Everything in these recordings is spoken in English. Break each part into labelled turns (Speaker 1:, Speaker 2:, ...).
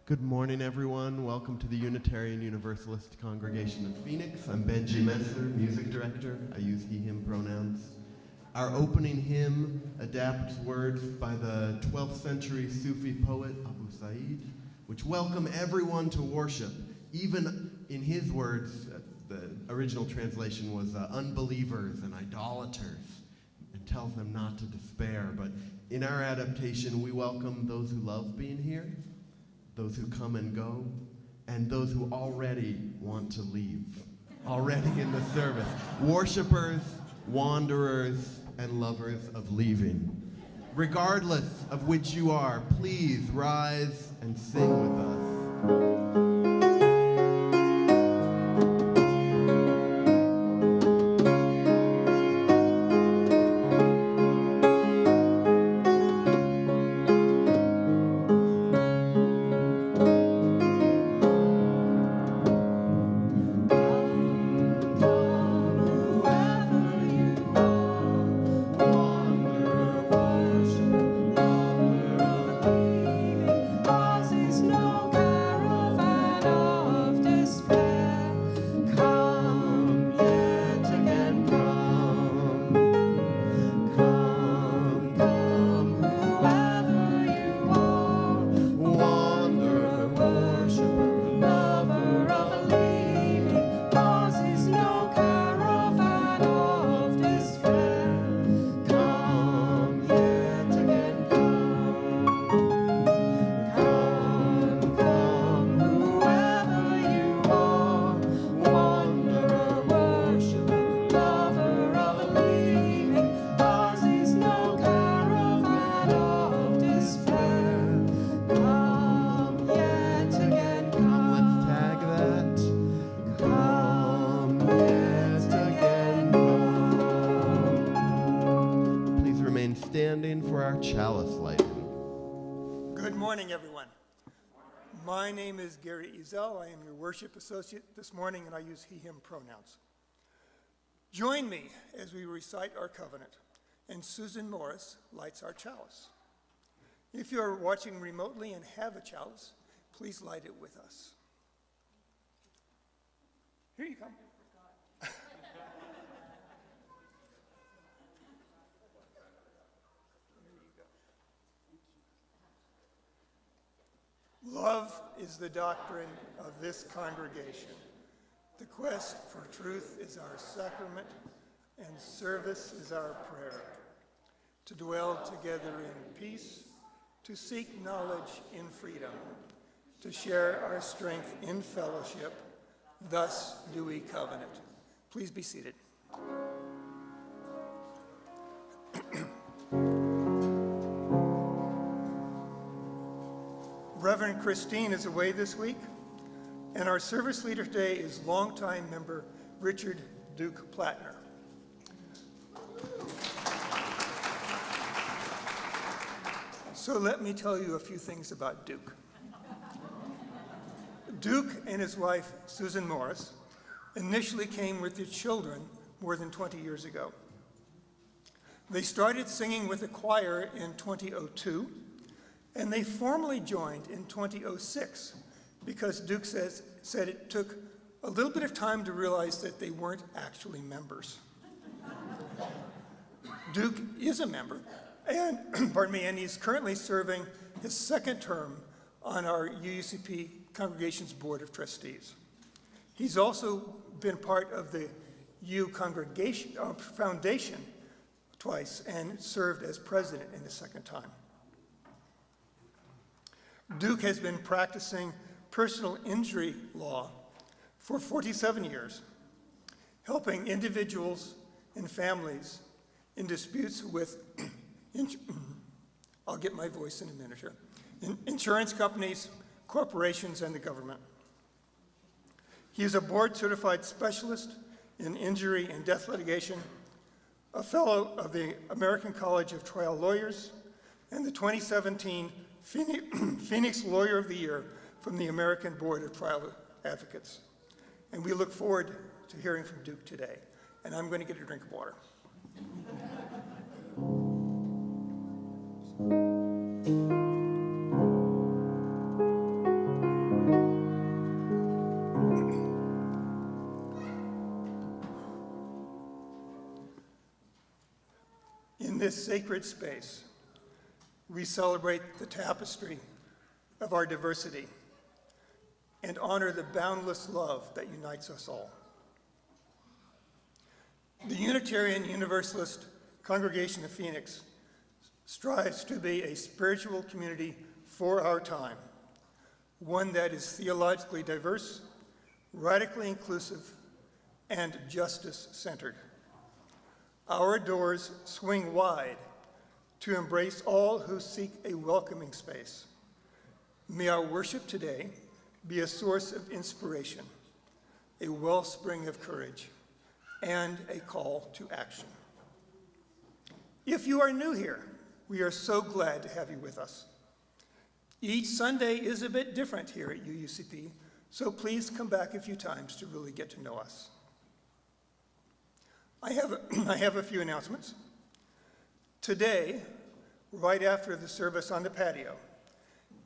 Speaker 1: Good morning, everyone. Welcome to the Unitarian Universalist Congregation of Phoenix. I'm Benji Messer, music director. I use he, him pronouns. Our opening hymn adapts words by the 12th century Sufi poet Abu Sa'id, which welcome everyone to worship. Even in his words, the original translation was unbelievers and idolaters, and tells them not to despair. But in our adaptation, we welcome those who love being here, those who come and go, and those who already want to leave, already in the service. Worshipers, wanderers, and lovers of leaving. Regardless of which you are, please rise and sing with us.
Speaker 2: My name is Ezzell. I am your worship associate this morning, and I use he, him pronouns. Join me as we recite our covenant, and Susan Morris lights our chalice. If you are watching remotely and have a chalice, please light it with us. Here you come. Love is the doctrine of this congregation. The quest for truth is our sacrament, and service is our prayer. To dwell together in peace, to seek knowledge in freedom, to share our strength in fellowship, thus do we covenant. Please be seated. Reverend Christine is away this week, and our service leader today is longtime member Richard Duke Plattner. So let me tell you a few things about Duke. Duke and his wife, Susan Morris, initially came with their children more than 20 years ago. They started singing with a choir in 2002, and they formally joined in 2006 because Duke said it took a little bit of time to realize that they weren't actually members. Duke is a member, and and he's currently serving his second term on our UUCP Congregation's Board of Trustees. He's also been part of the Foundation twice and served as president in his second time. Duke has been practicing personal injury law for 47 years, helping individuals and families in disputes with, I'll get my voice in a minute here, insurance companies, corporations, and the government. He is a board-certified specialist in injury and death litigation, a fellow of the American College of Trial Lawyers, and the 2017 Phoenix Lawyer of the Year from the American Board of Trial Advocates. And we look forward to hearing from Duke today. And I'm going to get a drink of water. this sacred space, we celebrate the tapestry of our diversity and honor the boundless love that unites us all. The Unitarian Universalist Congregation of Phoenix strives to be a spiritual community for our time, one that is theologically diverse, radically inclusive, and justice-centered. Our doors swing wide to embrace all who seek a welcoming space. May our worship today be a source of inspiration, a wellspring of courage, and a call to action. If you are new here, we are so glad to have you with us. Each Sunday is a bit different here at UUCP, so please come back a few times to really get to know us. I have a few announcements. Today, right after the service on the patio,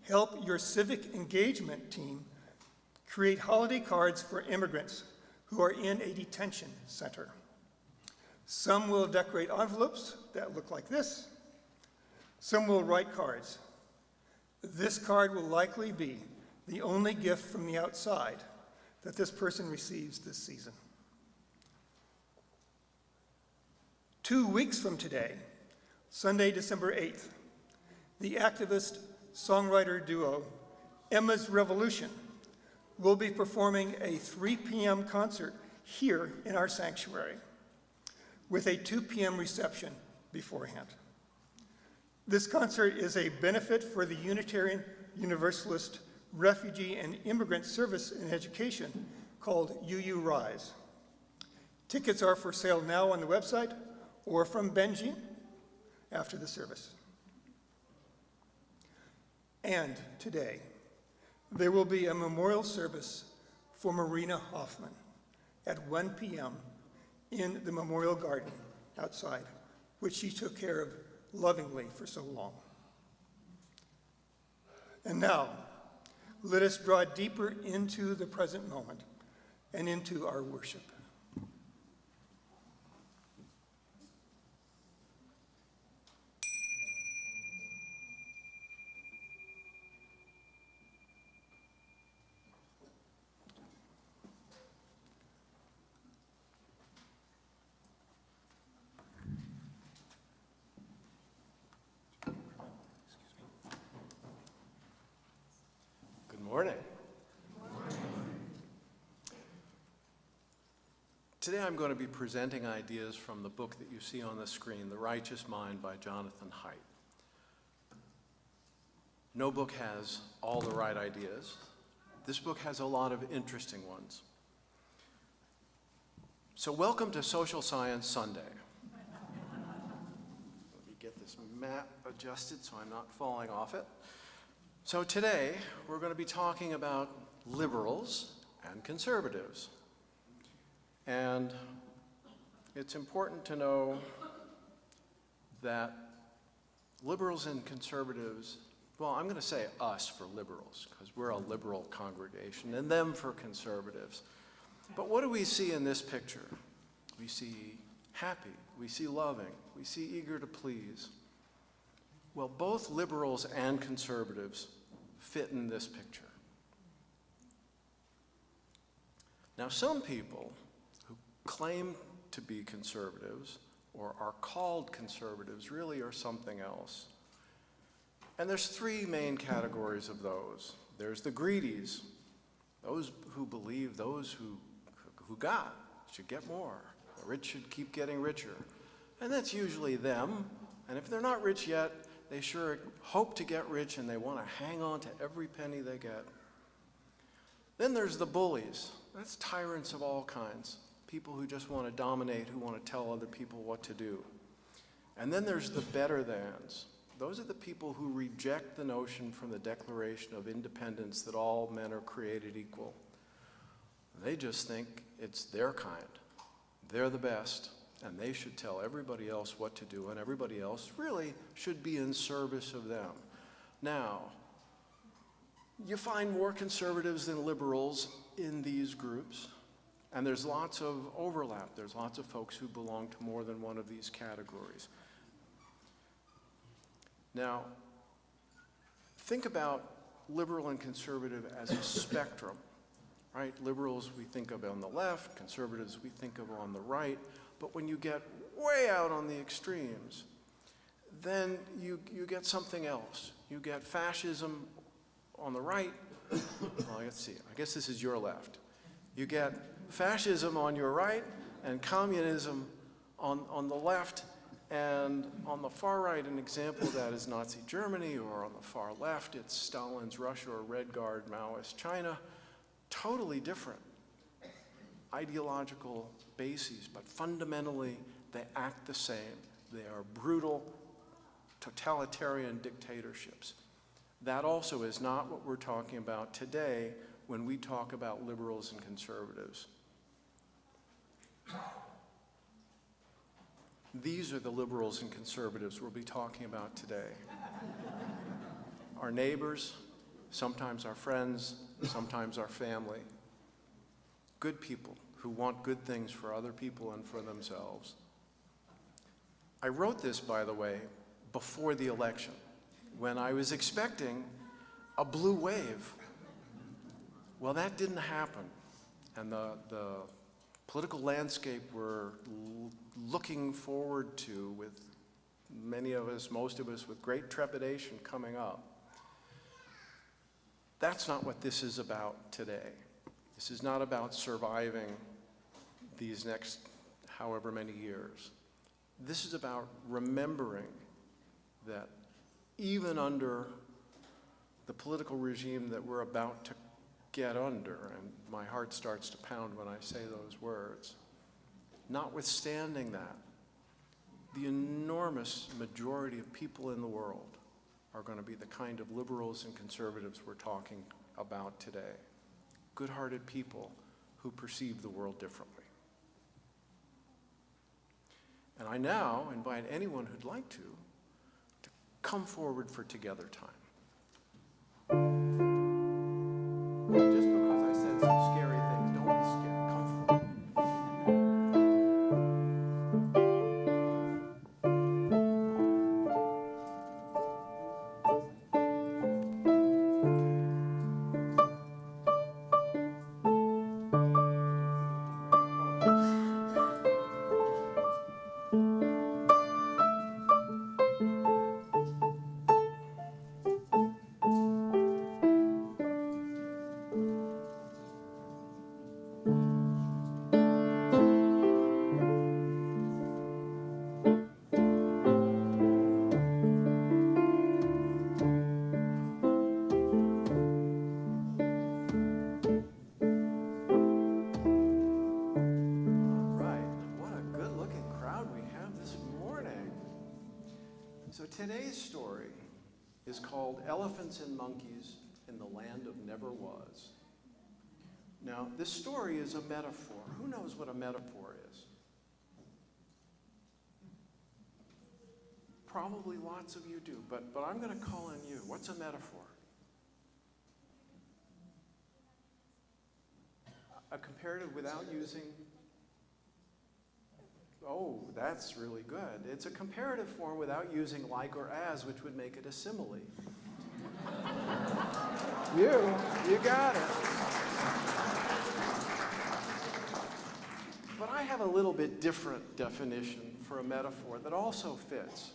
Speaker 2: help your civic engagement team create holiday cards for immigrants who are in a detention center. Some will decorate envelopes that look like this. Some will write cards. This card will likely be the only gift from the outside that this person receives this season. 2 weeks from today, Sunday, December 8th, the activist songwriter duo Emma's Revolution will be performing a 3 p.m. concert here in our sanctuary with a 2 p.m. reception beforehand. This concert is a benefit for the Unitarian Universalist Refugee and Immigrant Service in Education called UU Rise. Tickets are for sale now on the website or from Benji after the service. And today, there will be a memorial service for Marina Hoffman at 1 p.m. in the Memorial Garden outside, which she took care of lovingly for so long. And now, let us draw deeper into the present moment and into our worship.
Speaker 3: Morning. Today I'm going to be presenting ideas from the book that you see on the screen, The Righteous Mind by Jonathan Haidt. No book has all the right ideas. This book has a lot of interesting ones. So welcome to Social Science Sunday. Let me get this map adjusted so I'm not falling off it. So today, we're going to be talking about liberals and conservatives. And it's important to know that liberals and conservatives, well, I'm going to say us for liberals, because we're a liberal congregation, and them for conservatives. But what do we see in this picture? We see happy, we see loving, we see eager to please. Well, both liberals and conservatives fit in this picture. Now, some people who claim to be conservatives or are called conservatives really are something else. And there's 3 main categories of those. There's the greedies, those who believe those who got should get more. The rich should keep getting richer. And that's usually them. And if they're not rich yet, they sure hope to get rich and they want to hang on to every penny they get. Then there's the bullies. That's tyrants of all kinds. People who just want to dominate, who want to tell other people what to do. And then there's the better thans. Those are the people who reject the notion from the Declaration of Independence that all men are created equal. They just think it's their kind. They're the best. And they should tell everybody else what to do, and everybody else really should be in service of them. Now, you find more conservatives than liberals in these groups, and there's lots of overlap. There's lots of folks who belong to more than one of these categories. Now, think about liberal and conservative as a spectrum, right? Liberals we think of on the left, conservatives we think of on the right, but when you get way out on the extremes, then you get something else. You get fascism on the right. Well, let's see, I guess this is your left. You get fascism on your right and communism on the left, and on the far right, an example of that is Nazi Germany, or on the far left, it's Stalin's Russia or Red Guard Maoist China. Totally different ideological bases, but fundamentally they act the same. They are brutal, totalitarian dictatorships. That also is not what we're talking about today when we talk about liberals and conservatives. These are the liberals and conservatives we'll be talking about today. Our neighbors, sometimes our friends, sometimes our family. Good people who want good things for other people and for themselves. I wrote this, by the way, before the election, when I was expecting a blue wave. Well, that didn't happen. And the political landscape we're looking forward to, with many of us, most of us, with great trepidation coming up. That's not what this is about today. This is not about surviving these next however many years. This is about remembering that even under the political regime that we're about to get under, and my heart starts to pound when I say those words, notwithstanding that, the enormous majority of people in the world are going to be the kind of liberals and conservatives we're talking about today. Good-hearted people who perceive the world differently. And I now invite anyone who'd like to come forward for Together Time. Just because I said some scary things, don't be scared. Come forward. So today's story is called Elephants and Monkeys in the Land of Never Was. Now, this story is a metaphor. Who knows what a metaphor is? Probably lots of you do, but I'm going to call on you. What's a metaphor? A comparative without using... Oh, that's really good. It's a comparative form without using like or as, which would make it a simile. You got it. But I have a little bit different definition for a metaphor that also fits.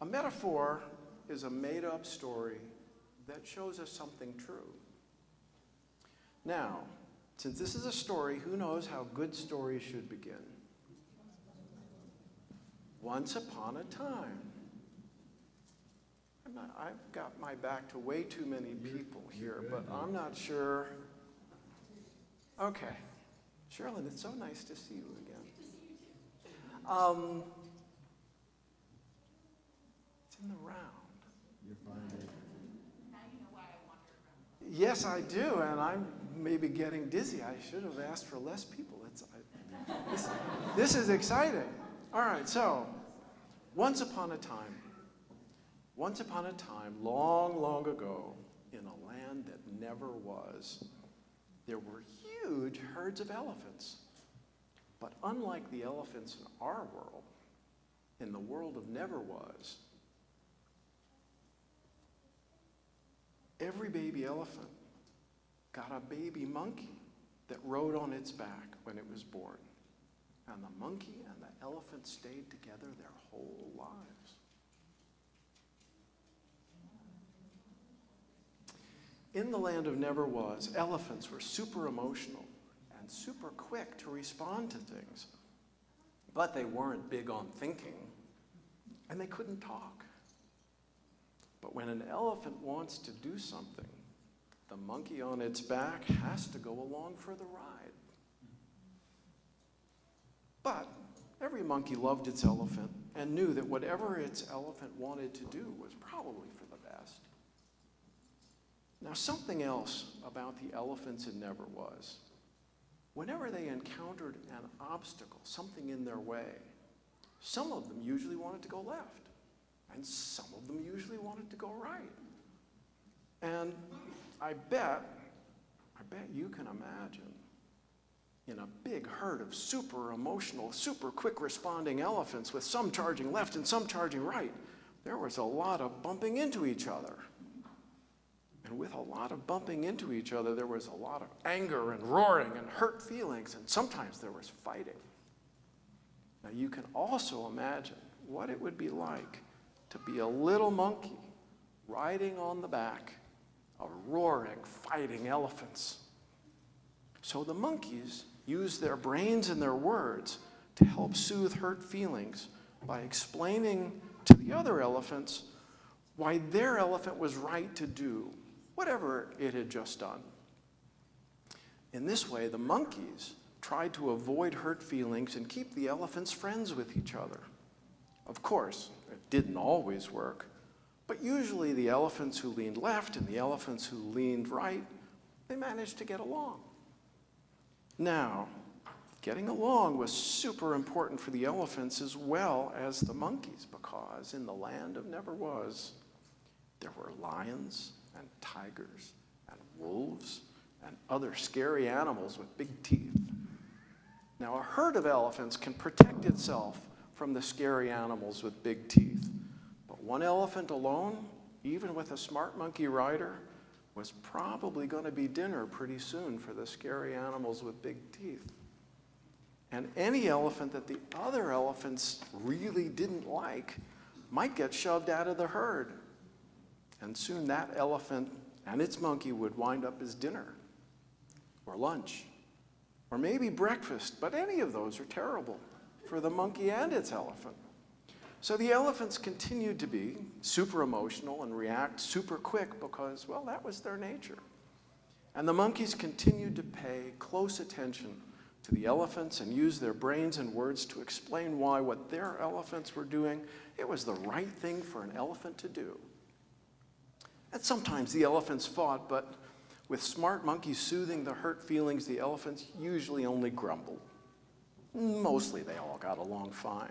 Speaker 3: A metaphor is a made-up story that shows us something true. Now, since this is a story, who knows how good stories should begin? Once upon a time. I've got my back to way too many people here, but I'm not sure. Okay. Sherilyn, it's so nice to see you again. It's in the round.
Speaker 1: You're fine.
Speaker 4: Now you know why I wandered around.
Speaker 3: Yes, I do, and I'm maybe getting dizzy. I should have asked for less people. This is exciting. All right, so once upon a time, long, long ago, in a land that never was, there were huge herds of elephants. But unlike the elephants in our world, in the world of never was, every baby elephant got a baby monkey that rode on its back when it was born. And the monkey and the elephant stayed together their whole lives. In the land of never was, elephants were super emotional and super quick to respond to things. But they weren't big on thinking, and they couldn't talk. But when an elephant wants to do something, the monkey on its back has to go along for the ride. But every monkey loved its elephant and knew that whatever its elephant wanted to do was probably for the best. Now, something else about the elephants in Never Was. Whenever they encountered an obstacle, something in their way, some of them usually wanted to go left, and some of them usually wanted to go right. And I bet you can imagine, in a big herd of super emotional, super quick responding elephants with some charging left and some charging right, there was a lot of bumping into each other. And with a lot of bumping into each other, there was a lot of anger and roaring and hurt feelings, and sometimes there was fighting. Now you can also imagine what it would be like to be a little monkey riding on the back of roaring, fighting elephants. So the monkeys used their brains and their words to help soothe hurt feelings by explaining to the other elephants why their elephant was right to do whatever it had just done. In this way, the monkeys tried to avoid hurt feelings and keep the elephants friends with each other. Of course, it didn't always work, but usually the elephants who leaned left and the elephants who leaned right, they managed to get along. Now, getting along was super important for the elephants as well as the monkeys, because in the land of Never Was, there were lions and tigers and wolves and other scary animals with big teeth. Now, a herd of elephants can protect itself from the scary animals with big teeth, but one elephant alone, even with a smart monkey rider, was probably going to be dinner pretty soon for the scary animals with big teeth. And any elephant that the other elephants really didn't like might get shoved out of the herd. And soon that elephant and its monkey would wind up as dinner, or lunch, or maybe breakfast, but any of those are terrible for the monkey and its elephant. So the elephants continued to be super emotional and react super quick because, well, that was their nature. And the monkeys continued to pay close attention to the elephants and use their brains and words to explain why what their elephants were doing, it was the right thing for an elephant to do. And sometimes the elephants fought, but with smart monkeys soothing the hurt feelings, the elephants usually only grumbled. Mostly they all got along fine.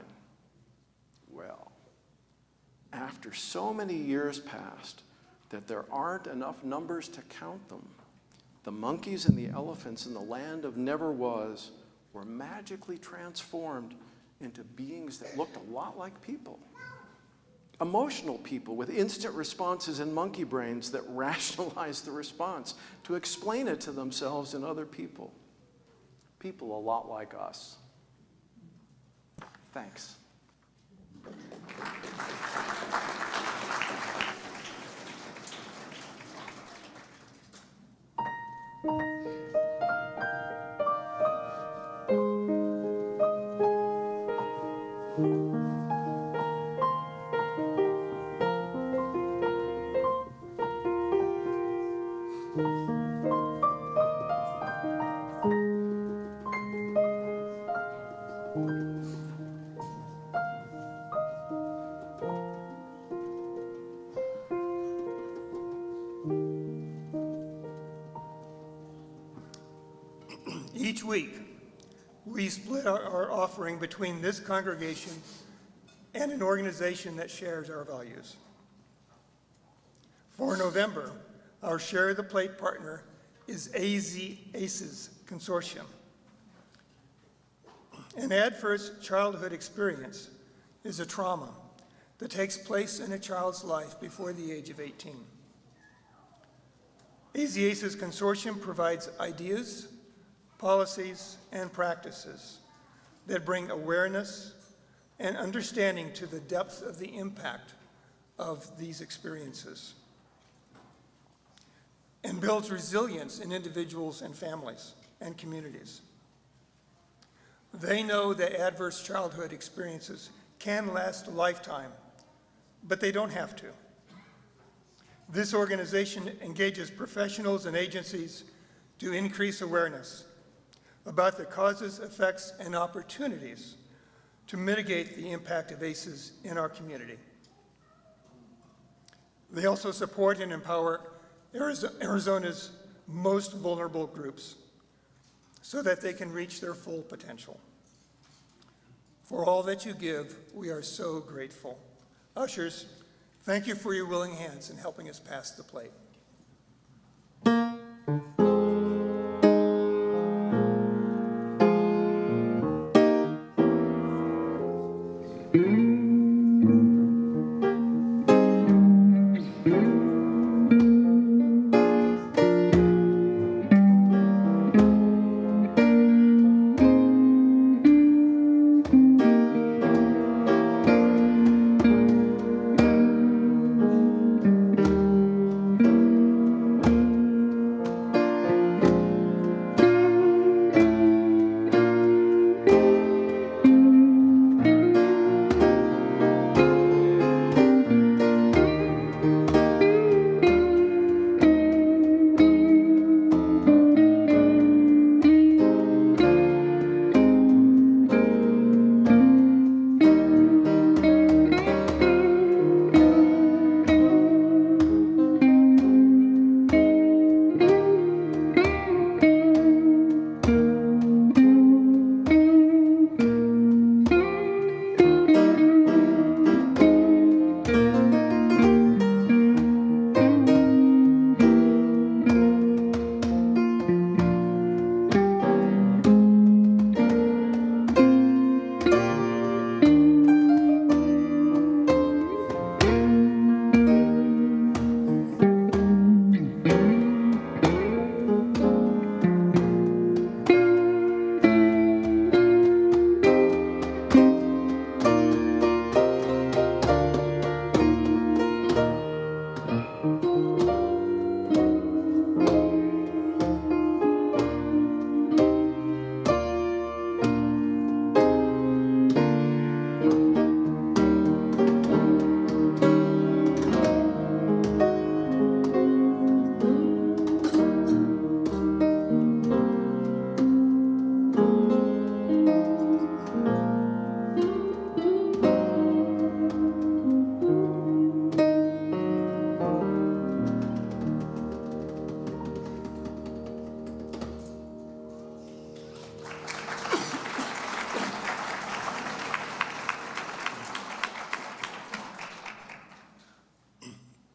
Speaker 3: Well, after so many years passed that there aren't enough numbers to count them, the monkeys and the elephants in the land of Never Was were magically transformed into beings that looked a lot like people. Emotional people with instant responses and monkey brains that rationalize the response to explain it to themselves and other people. People a lot like us. Thanks.
Speaker 2: Each week, we split our offering between this congregation and an organization that shares our values. For November, our Share the Plate partner is ACES Consortium. An adverse childhood experience is a trauma that takes place in a child's life before the age of 18. AZACE's consortium provides ideas, policies, and practices that bring awareness and understanding to the depth of the impact of these experiences, and builds resilience in individuals and families and communities. They know that adverse childhood experiences can last a lifetime, but they don't have to. This organization engages professionals and agencies to increase awareness about the causes, effects, and opportunities to mitigate the impact of ACEs in our community. They also support and empower Arizona's most vulnerable groups so that they can reach their full potential. For all that you give, we are so grateful. Ushers, thank you for your willing hands in helping us pass the plate.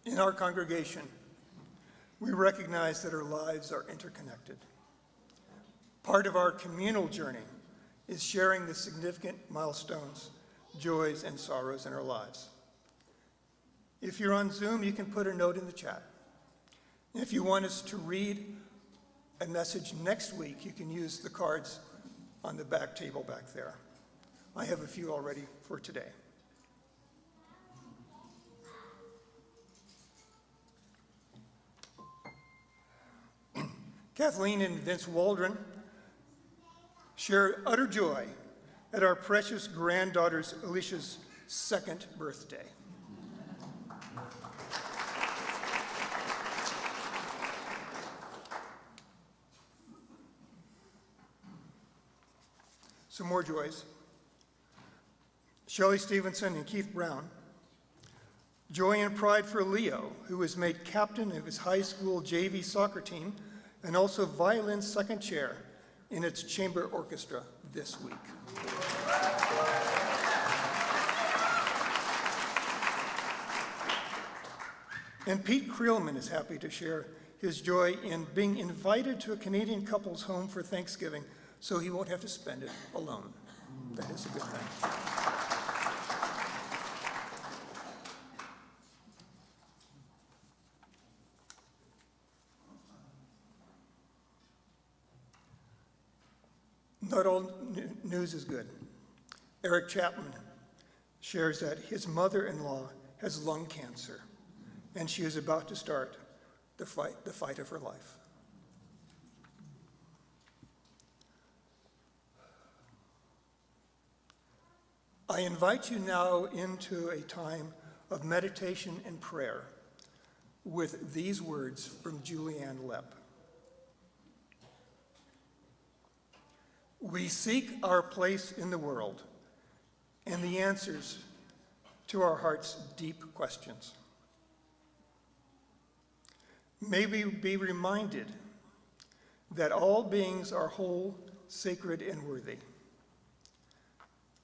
Speaker 2: In our congregation, we recognize that our lives are interconnected. Part of our communal journey is sharing the significant milestones, joys, and sorrows in our lives. If you're on Zoom, you can put a note in the chat. If you want us to read a message next week, you can use the cards on the back table back there. I have a few already for today. Kathleen and Vince Waldron share utter joy at our precious granddaughter's Alicia's second birthday. Some more joys. Shelley Stevenson and Keith Brown. Joy and pride for Leo, who was made captain of his high school JV soccer team and also violin second chair in its chamber orchestra this week. And Pete Creelman is happy to share his joy in being invited to a Canadian couple's home for Thanksgiving so he won't have to spend it alone. That is a good thing. Not all news is good. Eric Chapman shares that his mother-in-law has lung cancer, and she is about to start the fight of her life. I invite you now into a time of meditation and prayer with these words from Julianne Lepp. We seek our place in the world and the answers to our heart's deep questions. May we be reminded that all beings are whole, sacred, and worthy.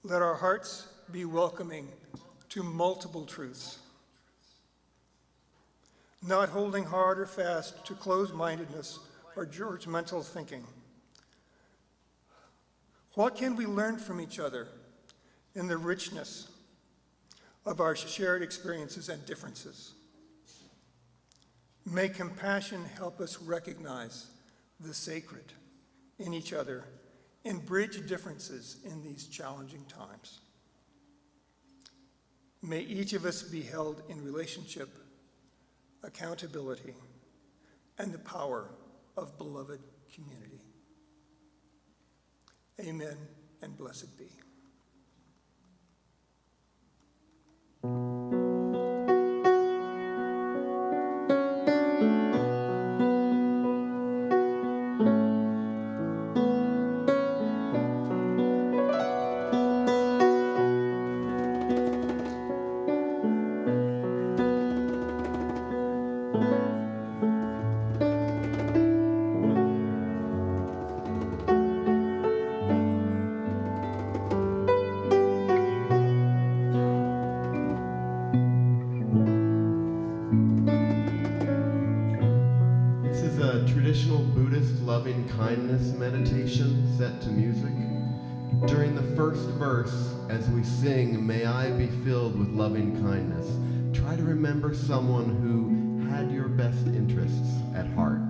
Speaker 2: Let our hearts be welcoming to multiple truths, not holding hard or fast to closed-mindedness or judgmental thinking. What can we learn from each other in the richness of our shared experiences and differences? May compassion help us recognize the sacred in each other and bridge differences in these challenging times. May each of us be held in relationship, accountability, and the power of beloved community. Amen and blessed be.
Speaker 1: Traditional Buddhist loving kindness meditation set to music. During the first verse, as we sing, "May I be filled with loving kindness," try to remember someone who had your best interests at heart,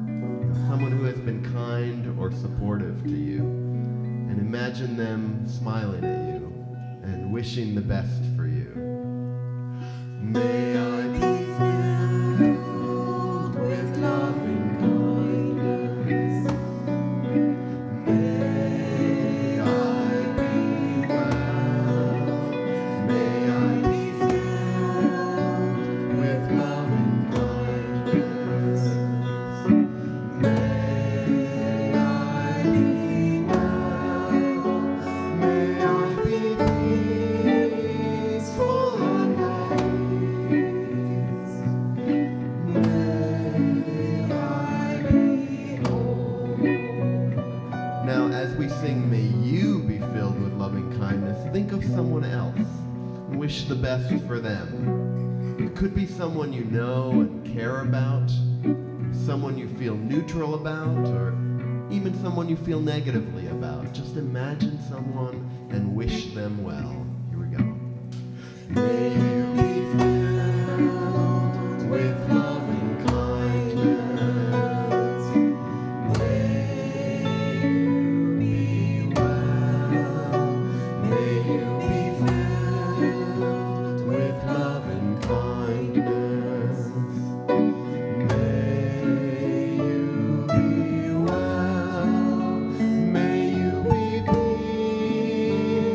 Speaker 1: someone who has been kind or supportive to you, and imagine them smiling at you and wishing the best for you. May I be filled with loving kindness. May I be well. May I be filled with loving kindness. May I be well. May I be peaceful and at ease. May I be whole. Now, as we sing, "May you be filled with loving kindness," think of someone else and wish the best for them. It could be someone you know and care about, someone you feel neutral about, or even someone you feel negatively about. Just imagine someone and wish them well. Here we go. May you be filled with loving kindness. May you be well. May you be filled with loving kindness. May you be well. May you be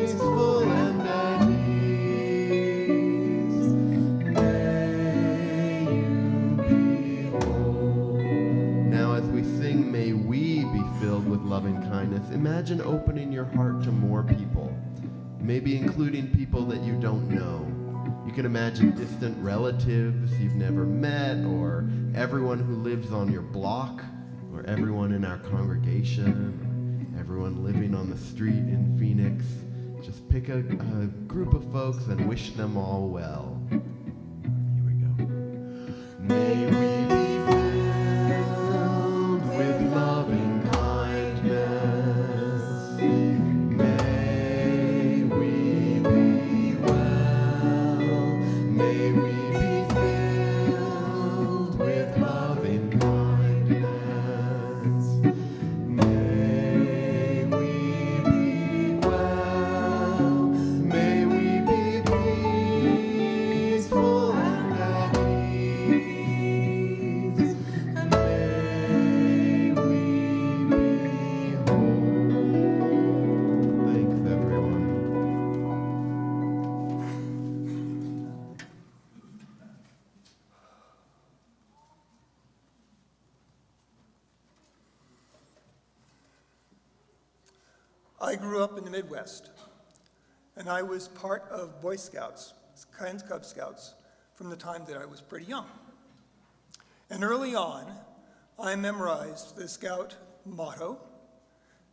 Speaker 1: peaceful and at ease. May you be whole. Now, as we sing, "May we be filled with loving kindness," imagine opening your heart to more people, maybe including people that you don't know. You can imagine distant relatives you've never met, or everyone who lives on your block, or everyone in our congregation, or everyone living on the street in Phoenix. Just pick a group of folks and wish them all well. Here we go. May we be filled with loving kindness. May we be well. May we be filled with loving kindness. May we be
Speaker 2: I grew up in the Midwest, and I was part of Boy Scouts, and Cub Scouts, from the time that I was pretty young. And early on, I memorized the Scout motto,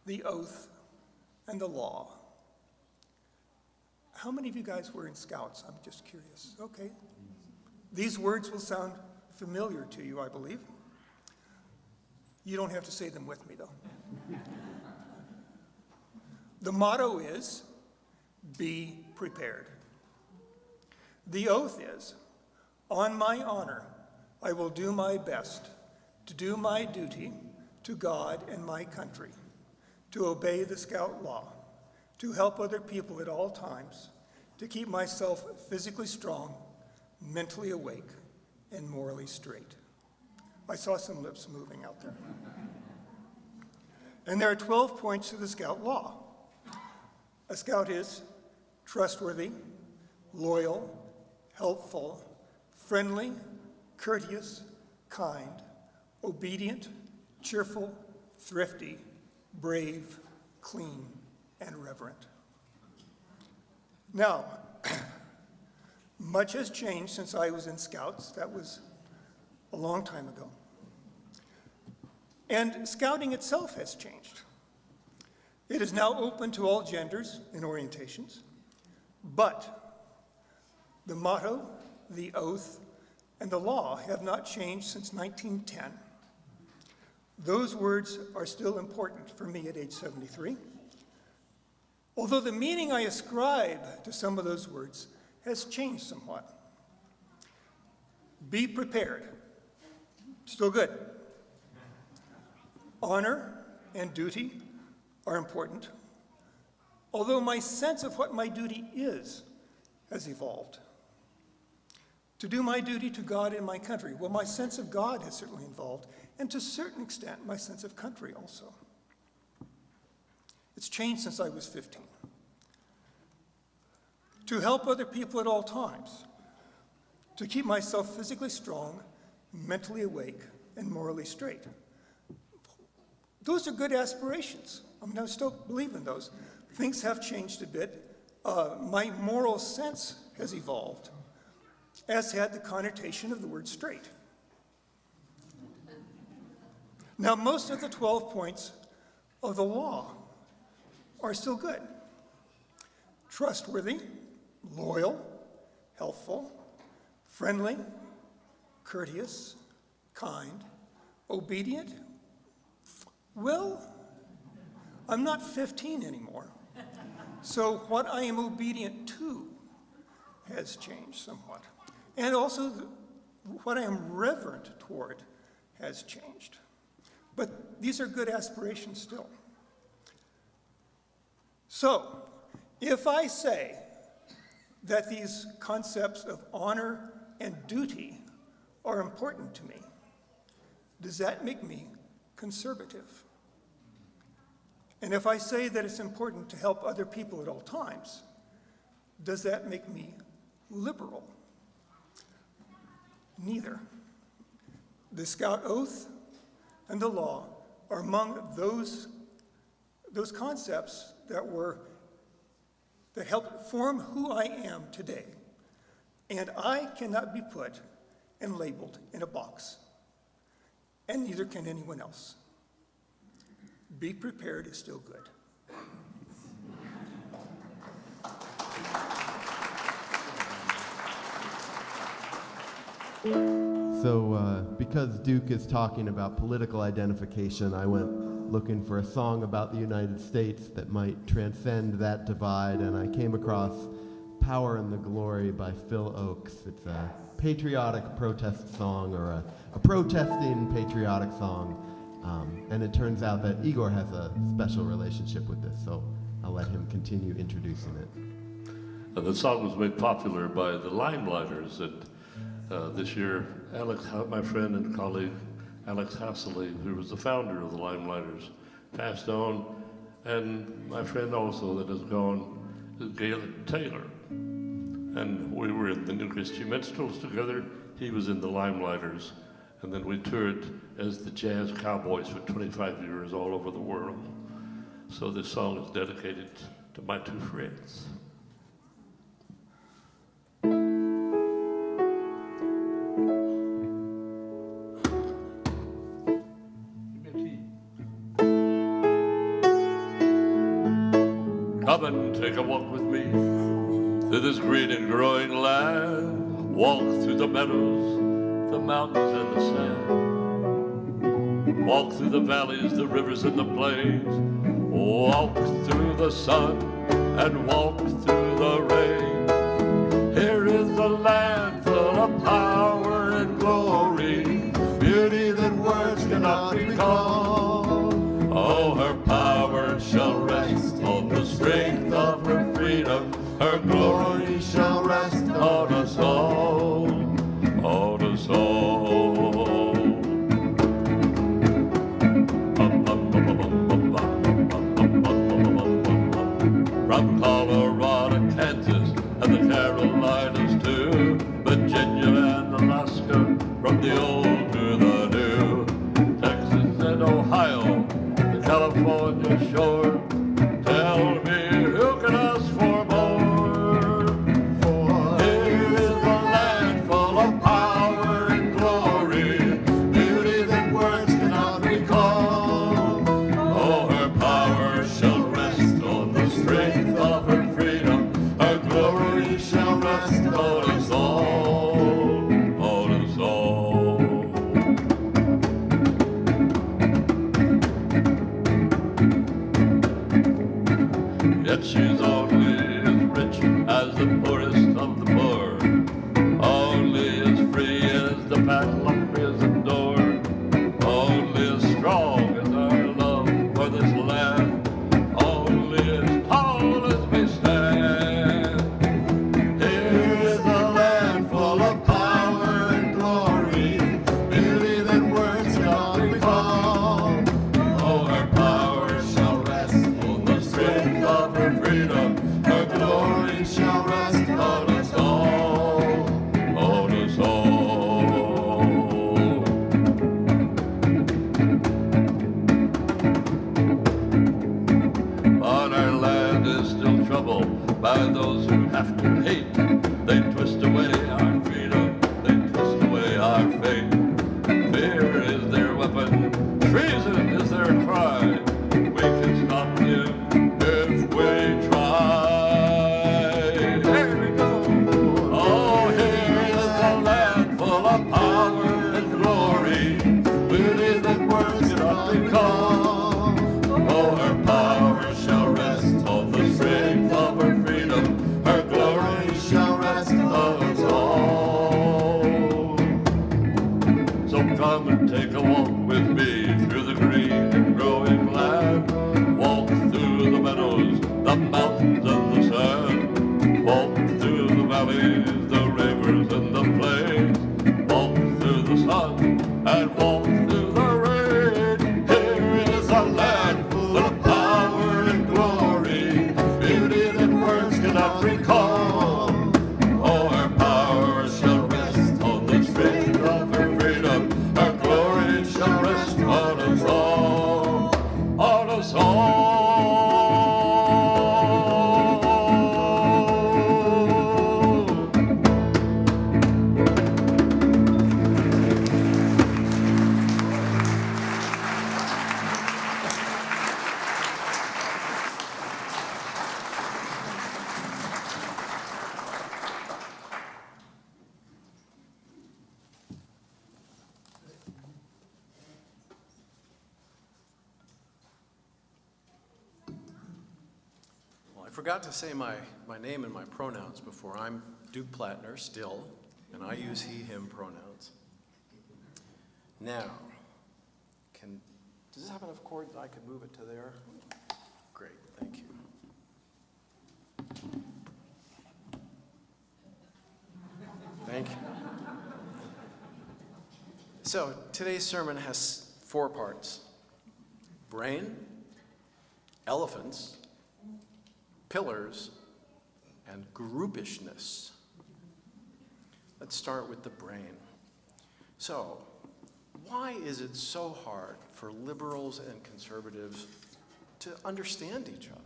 Speaker 2: the oath, and the law. How many of you guys were in Scouts? I'm just curious. Okay. These words will sound familiar to you, I believe. You don't have to say them with me, though. The motto is, be prepared. The oath is, on my honor, I will do my best to do my duty to God and my country, to obey the Scout law, to help other people at all times, to keep myself physically strong, mentally awake, and morally straight. I saw some lips moving out there. And there are 12 points to the Scout law. A Scout is trustworthy, loyal, helpful, friendly, courteous, kind, obedient, cheerful, thrifty, brave, clean, and reverent. Now, much has changed since I was in Scouts. That was a long time ago. And Scouting itself has changed. It is now open to all genders and orientations, but the motto, the oath, and the law have not changed since 1910. Those words are still important for me at age 73, although the meaning I ascribe to some of those words has changed somewhat. Be prepared, still good. Honor and duty are important, although my sense of what my duty is has evolved. To do my duty to God and my country, well, my sense of God has certainly evolved, and to a certain extent, my sense of country also. It's changed since I was 15. To help other people at all times, to keep myself physically strong, mentally awake, and morally straight. Those are good aspirations. I mean, I still believe in those. Things have changed a bit. My moral sense has evolved, as had the connotation of the word straight. Now, most of the 12 points of the law are still good. Trustworthy, loyal, helpful, friendly, courteous, kind, obedient. Well, I'm not 15 anymore, so what I am obedient to has changed somewhat. And also, what I am reverent toward has changed. But these are good aspirations still. So, if I say that these concepts of honor and duty are important to me, does that make me conservative? And if I say that it's important to help other people at all times, does that make me liberal? Neither. The Scout oath and the law are among those concepts that help form who I am today. And I cannot be put and labeled in a box, and neither can anyone else. Be prepared is still good.
Speaker 1: So because Duke is talking about political identification, I went looking for a song about the United States that might transcend that divide, and I came across Power and the Glory by Phil Oakes. It's a patriotic protest song, or a protesting patriotic song. And it turns out that Igor has a special relationship with this, so I'll let him continue introducing it.
Speaker 5: The song was made popular by the Limelighters, and this year, my friend and colleague Alex Hasseley, who was the founder of the Limelighters, passed on, and my friend also that has gone is Gail Taylor. And we were in the New Christy Minstrels together. He was in the Limelighters, and then we toured as the Jazz Cowboys for 25 years all over the world. So this song is dedicated to my two friends. Come and take a walk with me through this green and growing land. Walk through the meadows, the mountains and the sand. Walk through the valleys, the rivers and the plains. Walk through the sun and walk through the rain. Here is a land full of power and glory, beauty that words cannot recall. Oh, her power shall rest on the strength of her freedom. Her glory shall rest on us all, on us all. From Colorado, Kansas, and the Carolinas too, Virginia and Alaska, from the old to the new, Texas and Ohio, the California shore. Tell me, who can ask for more? For here is a land full of power and glory, beauty that words cannot recall. Oh, her power shall rest on the strength of her freedom. Her glory shall rest on us all, on us all. Yet she's only as rich as the poorest of the poor, only as free as the padlock prison door, only as strong as our love for this land, only as tall as we stand. Here is a land full of power and glory, beauty that words cannot recall. Oh, her power shall rest on the strength of her freedom. Her glory shall rest on us all, on us all. But our land is still troubled by those who have to hate. They twist away our freedom, they twist away our faith. Fear is their weapon, treason is their cry. We can stop them if we try. Here we go. Oh, here is a land full of power and glory, beauty that words cannot recall. Oh, her power shall rest on the strength of her freedom. Her glory shall rest on us all. So come and take a walk with me through the green and growing land. Walk through the meadows, the mountains and the sand. Walk through the valleys, the rivers and the plains. Walk through the sun and walk through the rain. Here is a land full of power and glory, beauty that words cannot recall. Oh, her power shall rest on the strength of her freedom. Her glory shall rest on us all, on us all.
Speaker 3: Well, I forgot to say my name and my pronouns before. I'm Duke Plattner still, and I use he, him pronouns. Now, does this have enough chords that I could move it to there? Great, thank you. Thank you. So, today's sermon has 4 parts: brain, elephants, pillars, and groupishness. Let's start with the brain. So, why is it so hard for liberals and conservatives to to understand each other?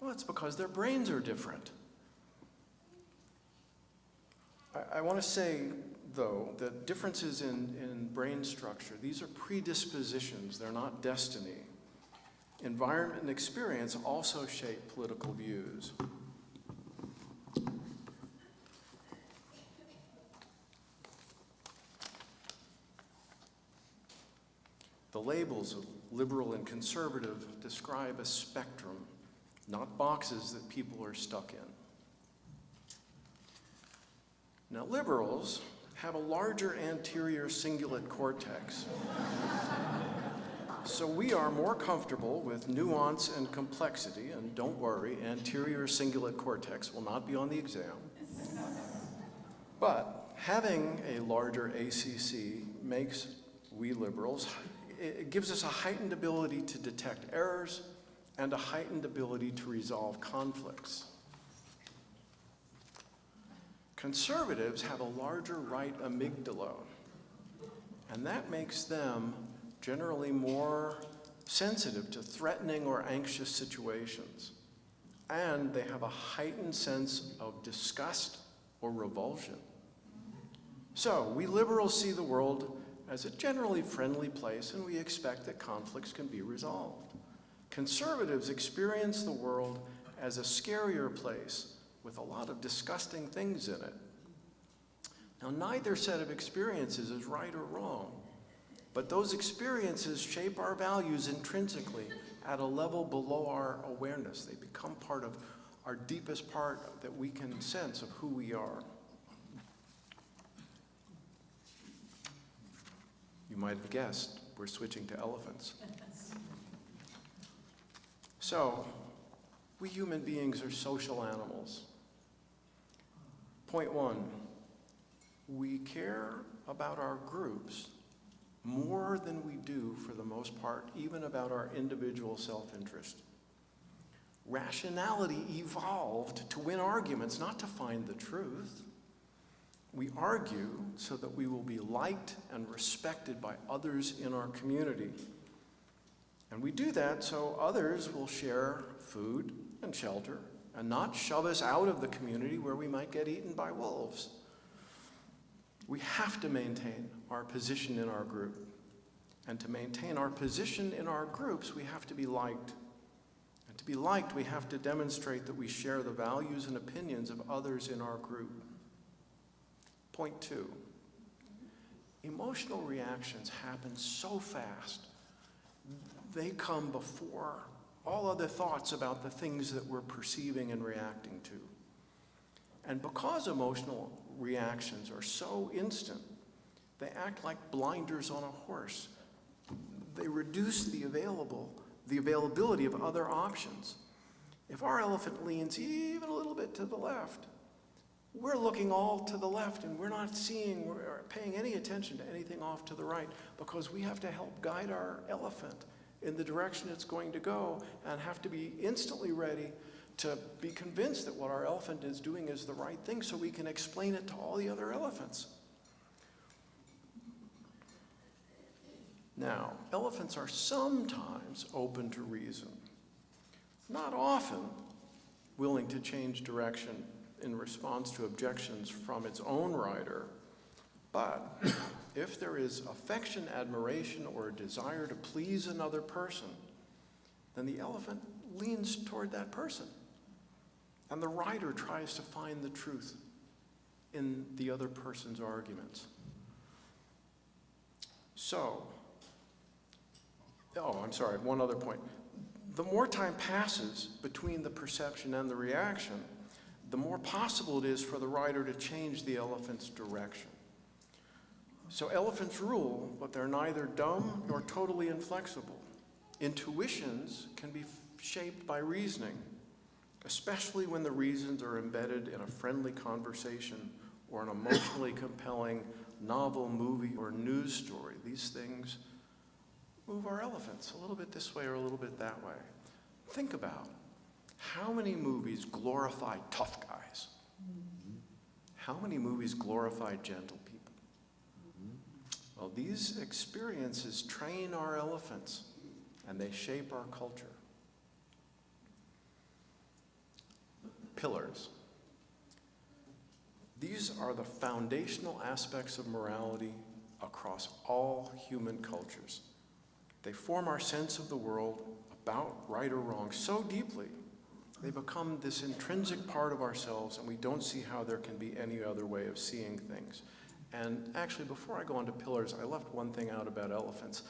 Speaker 3: Well, it's because their brains are different. I want to say, though, that differences in brain structure, these are predispositions, they're not destiny. Environment and experience also shape political views. The labels of liberal and conservative describe a spectrum, not boxes that people are stuck in. Now, liberals have a larger anterior cingulate cortex, so we are more comfortable with nuance and complexity, and don't worry, anterior cingulate cortex will not be on the exam. But having a larger ACC makes we liberals, it gives us a heightened ability to detect errors and a heightened ability to resolve conflicts. Conservatives have a larger right amygdala, and that makes them generally more sensitive to threatening or anxious situations. And they have a heightened sense of disgust or revulsion. So, we liberals see the world as a generally friendly place, and we expect that conflicts can be resolved. Conservatives experience the world as a scarier place with a lot of disgusting things in it. Now, neither set of experiences is right or wrong, but those experiences shape our values intrinsically at a level below our awareness. They become part of our deepest part that we can sense of who we are. You might have guessed, we're switching to elephants. So, we human beings are social animals. Point one, we care about our groups more than we do, for the most part, even about our individual self-interest. Rationality evolved to win arguments, not to find the truth. We argue so that we will be liked and respected by others in our community. And we do that so others will share food and shelter and not shove us out of the community where we might get eaten by wolves. We have to maintain our position in our group. And to maintain our position in our groups, we have to be liked. And to be liked, we have to demonstrate that we share the values and opinions of others in our group. Point two, emotional reactions happen so fast. They come before all other thoughts about the things that we're perceiving and reacting to. And because emotional reactions are so instant, they act like blinders on a horse. They reduce the availability of other options. If our elephant leans even a little bit to the left, we're looking all to the left, and we're not seeing or paying any attention to anything off to the right, because we have to help guide our elephant in the direction it's going to go, and have to be instantly ready to be convinced that what our elephant is doing is the right thing, so we can explain it to all the other elephants. Now, elephants are sometimes open to reason, not often willing to change direction in response to objections from its own rider. But if there is affection, admiration, or a desire to please another person, then the elephant leans toward that person. And the rider tries to find the truth in the other person's arguments. So, one other point. The more time passes between the perception and the reaction, the more possible it is for the rider to change the elephant's direction. So elephants rule, but they're neither dumb nor totally inflexible. Intuitions can be shaped by reasoning, especially when the reasons are embedded in a friendly conversation or an emotionally compelling novel, movie, or news story. These things move our elephants a little bit this way or a little bit that way. Think about how many movies glorify tough guys? How many movies glorify gentle people? Well, these experiences train our elephants, and they shape our culture. Pillars. These are the foundational aspects of morality across all human cultures. They form our sense of the world about right or wrong so deeply, they become this intrinsic part of ourselves, and we don't see how there can be any other way of seeing things. And actually, before I go on to pillars, I left one thing out about elephants.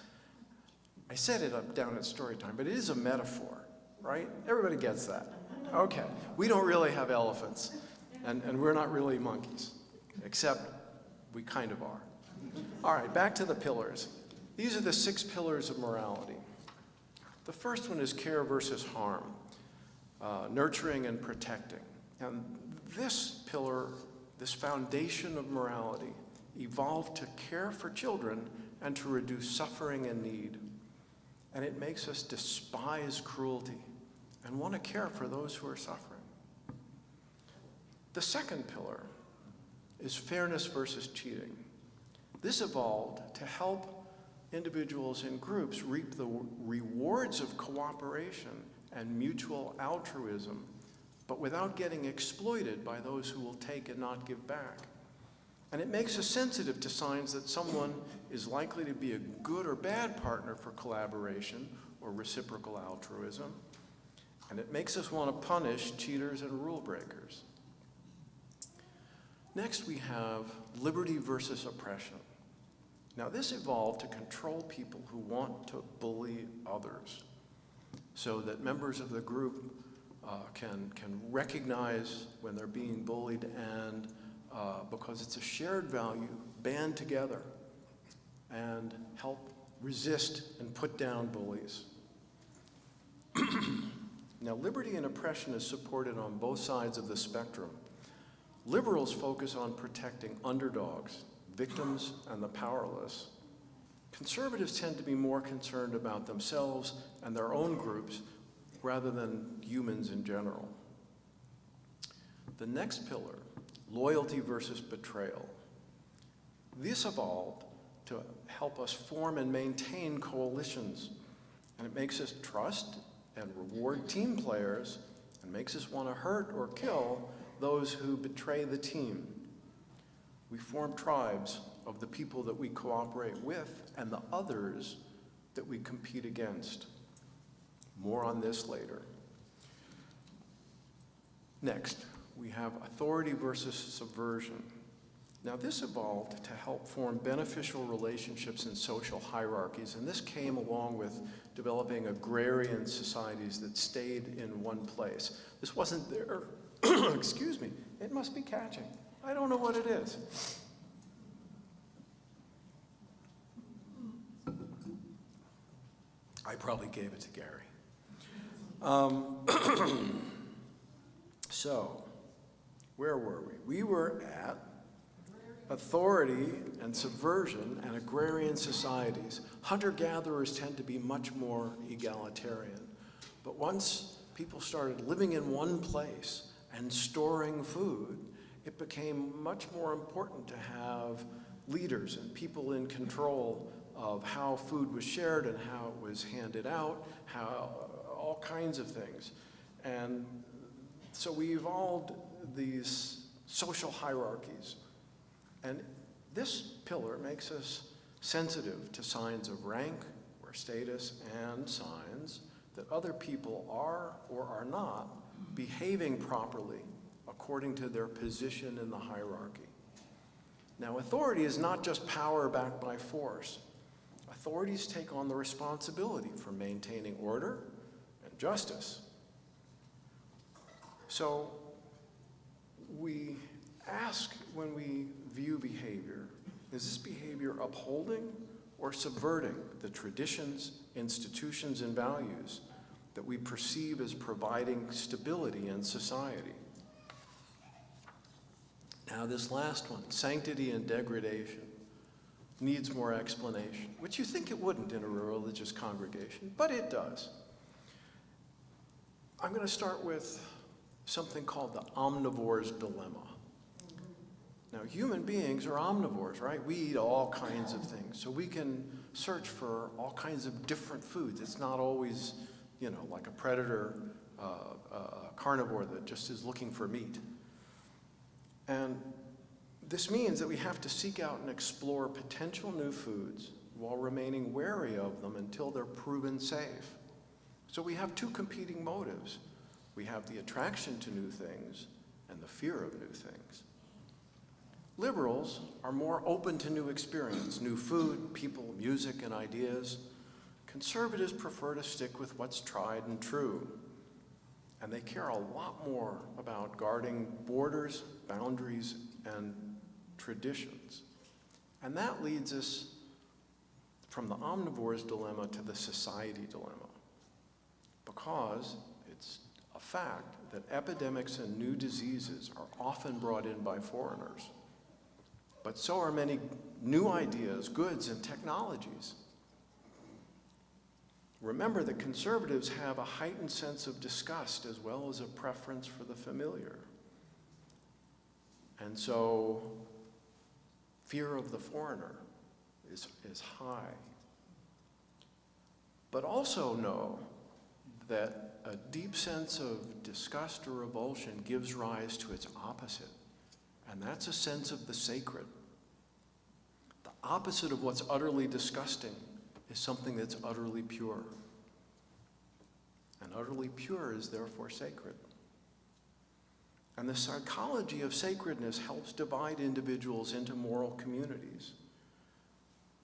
Speaker 3: I said it up down at story time, but it is a metaphor, right? Everybody gets that. Okay, we don't really have elephants, and we're not really monkeys, except we kind of are. All right, back to the pillars. These are the 6 pillars of morality. The first one is care versus harm, nurturing and protecting. And this pillar, this foundation of morality, evolved to care for children and to reduce suffering and need. And it makes us despise cruelty and want to care for those who are suffering. The second pillar is fairness versus cheating. This evolved to help individuals and groups reap the rewards of cooperation and mutual altruism, but without getting exploited by those who will take and not give back. And it makes us sensitive to signs that someone is likely to be a good or bad partner for collaboration or reciprocal altruism. And it makes us want to punish cheaters and rule breakers. Next, we have liberty versus oppression. Now, this evolved to control people who want to bully others so that members of the group can recognize when they're being bullied and because it's a shared value, band together and help resist and put down bullies. Now, liberty and oppression is supported on both sides of the spectrum. Liberals focus on protecting underdogs, victims, and the powerless. Conservatives tend to be more concerned about themselves and their own groups rather than humans in general. The next pillar, loyalty versus betrayal. This evolved to help us form and maintain coalitions, and it makes us trust and reward team players and makes us want to hurt or kill those who betray the team. We form tribes of the people that we cooperate with and the others that we compete against. More on this later. Next, we have authority versus subversion. Now, this evolved to help form beneficial relationships in social hierarchies, and this came along with developing agrarian societies that stayed in one place. This wasn't there, excuse me, it must be catching. I don't know what it is. I probably gave it to Gary. So, where were we? We were at authority and subversion and agrarian societies. Hunter-gatherers tend to be much more egalitarian. But once people started living in one place and storing food, it became much more important to have leaders and people in control of how food was shared and how it was handed out, how all kinds of things. And so we evolved these social hierarchies. And this pillar makes us sensitive to signs of rank or status and signs that other people are or are not behaving properly according to their position in the hierarchy. Now, authority is not just power backed by force. Authorities take on the responsibility for maintaining order and justice. So we ask when we view behavior, is this behavior upholding or subverting the traditions, institutions, and values that we perceive as providing stability in society? Now, this last one, sanctity and degradation, needs more explanation, which you think it wouldn't in a religious congregation, but it does. I'm going to start with something called the omnivore's dilemma. Now, human beings are omnivores, right? We eat all kinds of things. So we can search for all kinds of different foods. It's not always, like a predator, carnivore that just is looking for meat. And this means that we have to seek out and explore potential new foods while remaining wary of them until they're proven safe. So we have two competing motives. We have the attraction to new things and the fear of new things. Liberals are more open to new experience, new food, people, music, and ideas. Conservatives prefer to stick with what's tried and true. And they care a lot more about guarding borders, boundaries, and traditions. And that leads us from the omnivore's dilemma to the society dilemma. Because it's a fact that epidemics and new diseases are often brought in by foreigners. But so are many new ideas, goods, and technologies. Remember that conservatives have a heightened sense of disgust as well as a preference for the familiar. And so fear of the foreigner is high. But also know that a deep sense of disgust or revulsion gives rise to its opposite, and that's a sense of the sacred. The opposite of what's utterly disgusting is something that's utterly pure. And utterly pure is therefore sacred. And the psychology of sacredness helps divide individuals into moral communities.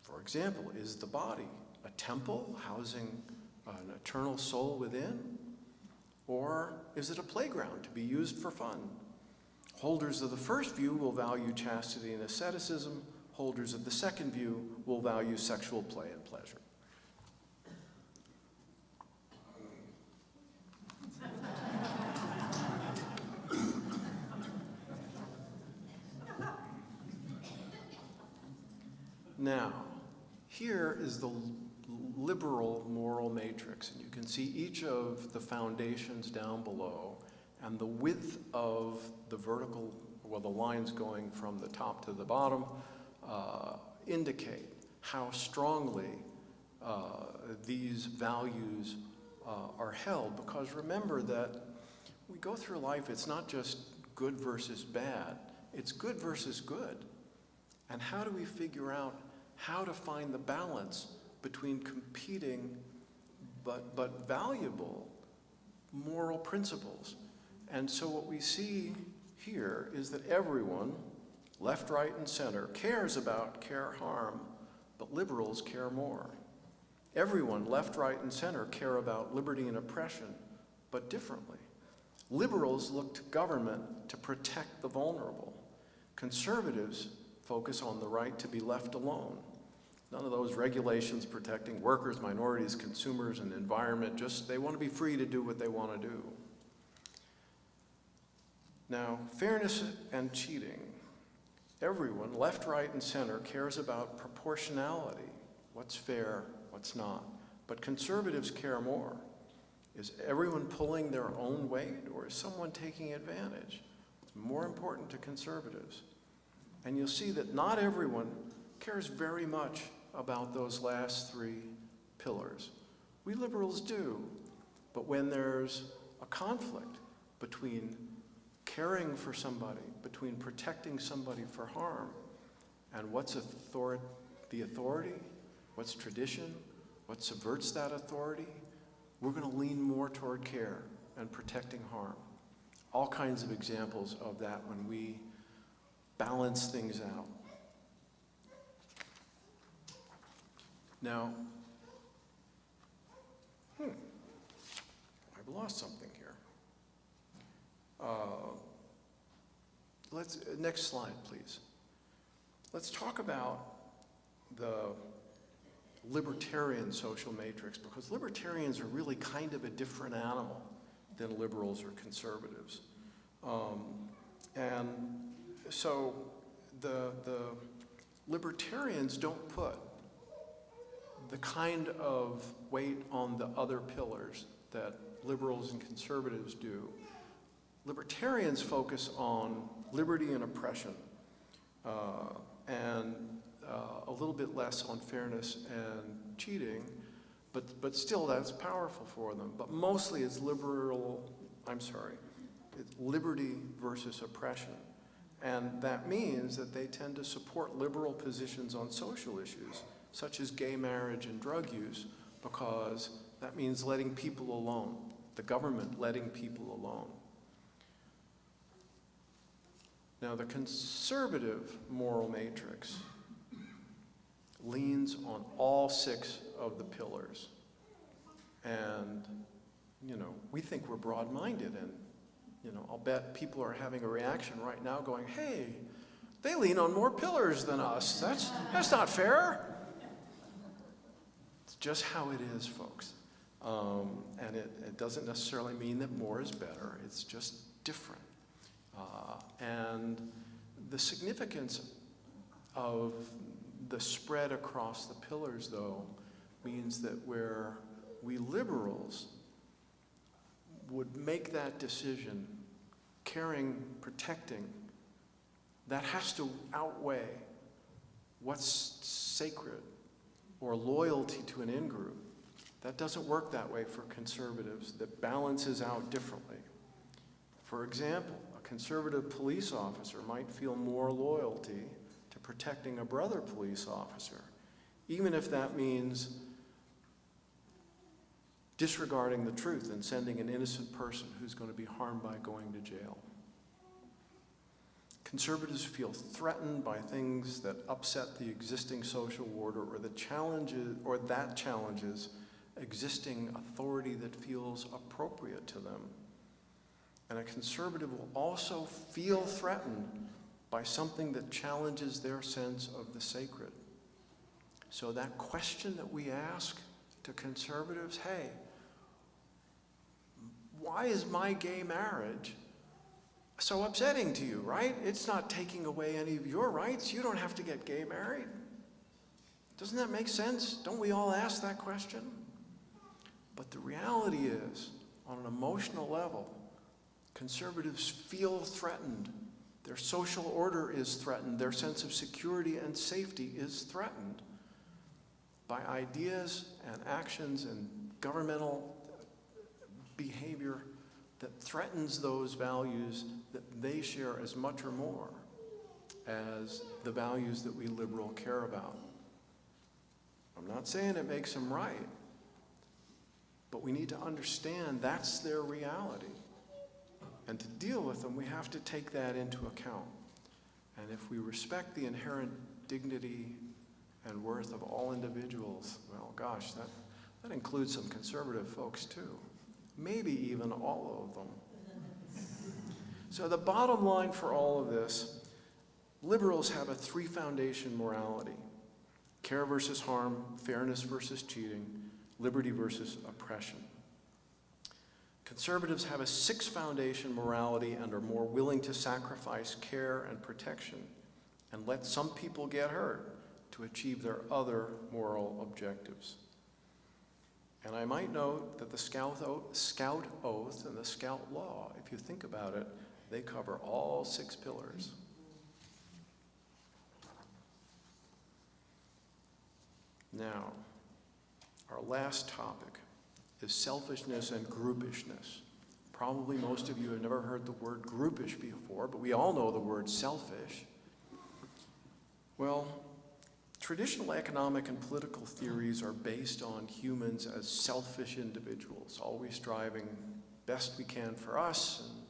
Speaker 3: For example, is the body a temple housing an eternal soul within? Or is it a playground to be used for fun? Holders of the first view will value chastity and asceticism. Holders of the second view will value sexual play and pleasure. Now, here is the liberal moral matrix, and you can see each of the foundations down below, and the width of the vertical, well, the lines going from the top to the bottom, indicate how strongly these values are held. Because remember that we go through life, it's not just good versus bad, it's good versus good. And how do we figure out how to find the balance between competing but valuable moral principles? And so what we see here is that everyone, left, right, and center, cares about care-harm, but liberals care more. Everyone, left, right, and center, care about liberty and oppression, but differently. Liberals look to government to protect the vulnerable. Conservatives focus on the right to be left alone. None of those regulations protecting workers, minorities, consumers, and the environment, just they want to be free to do what they want to do. Now, fairness and cheating. Everyone, left, right, and center, cares about proportionality, what's fair, what's not. But conservatives care more. Is everyone pulling their own weight, or is someone taking advantage? It's more important to conservatives. And you'll see that not everyone cares very much about those last three pillars. We liberals do, but when there's a conflict between caring for somebody, between protecting somebody for harm, and what's the authority, what's tradition, what subverts that authority, we're going to lean more toward care and protecting harm. All kinds of examples of that when we balance things out. Now, I've lost something here. Next slide, please. Let's talk about the libertarian social matrix, because libertarians are really kind of a different animal than liberals or conservatives. And so the libertarians don't put the kind of weight on the other pillars that liberals and conservatives do. Libertarians focus on liberty and oppression, and a little bit less on fairness and cheating, but still that's powerful for them. But mostly it's it's liberty versus oppression. And that means that they tend to support liberal positions on social issues, such as gay marriage and drug use, because that means letting people alone, the government letting people alone. Now, the conservative moral matrix leans on all 6 of the pillars. And, we think we're broad-minded, and, I'll bet people are having a reaction right now going, hey, they lean on more pillars than us. That's not fair. It's just how it is, folks. And it doesn't necessarily mean that more is better. It's just different. And the significance of the spread across the pillars, though, means that where we liberals would make that decision, caring, protecting, that has to outweigh what's sacred or loyalty to an in-group. That doesn't work that way for conservatives. That balances out differently. For example, a conservative police officer might feel more loyalty to protecting a brother police officer, even if that means disregarding the truth and sending an innocent person who's going to be harmed by going to jail. Conservatives feel threatened by things that upset the existing social order or that challenges existing authority that feels appropriate to them. And a conservative will also feel threatened by something that challenges their sense of the sacred. So that question that we ask to conservatives, hey, why is my gay marriage so upsetting to you, right? It's not taking away any of your rights. You don't have to get gay married. Doesn't that make sense? Don't we all ask that question? But the reality is, on an emotional level, conservatives feel threatened. Their social order is threatened. Their sense of security and safety is threatened by ideas and actions and governmental behavior that threatens those values that they share as much or more as the values that we liberal care about. I'm not saying it makes them right, but we need to understand that's their reality. And to deal with them, we have to take that into account. And if we respect the inherent dignity and worth of all individuals, well, gosh, that includes some conservative folks too. Maybe even all of them. So the bottom line for all of this, liberals have a 3-foundation morality: care versus harm, fairness versus cheating, liberty versus oppression. Conservatives have a 6-foundation morality and are more willing to sacrifice care and protection and let some people get hurt to achieve their other moral objectives. And I might note that the Scout Oath and the Scout Law, if you think about it, they cover all 6 pillars. Now, our last topic is selfishness and groupishness. Probably most of you have never heard the word groupish before, but we all know the word selfish. Well, traditional economic and political theories are based on humans as selfish individuals, always striving best we can for us and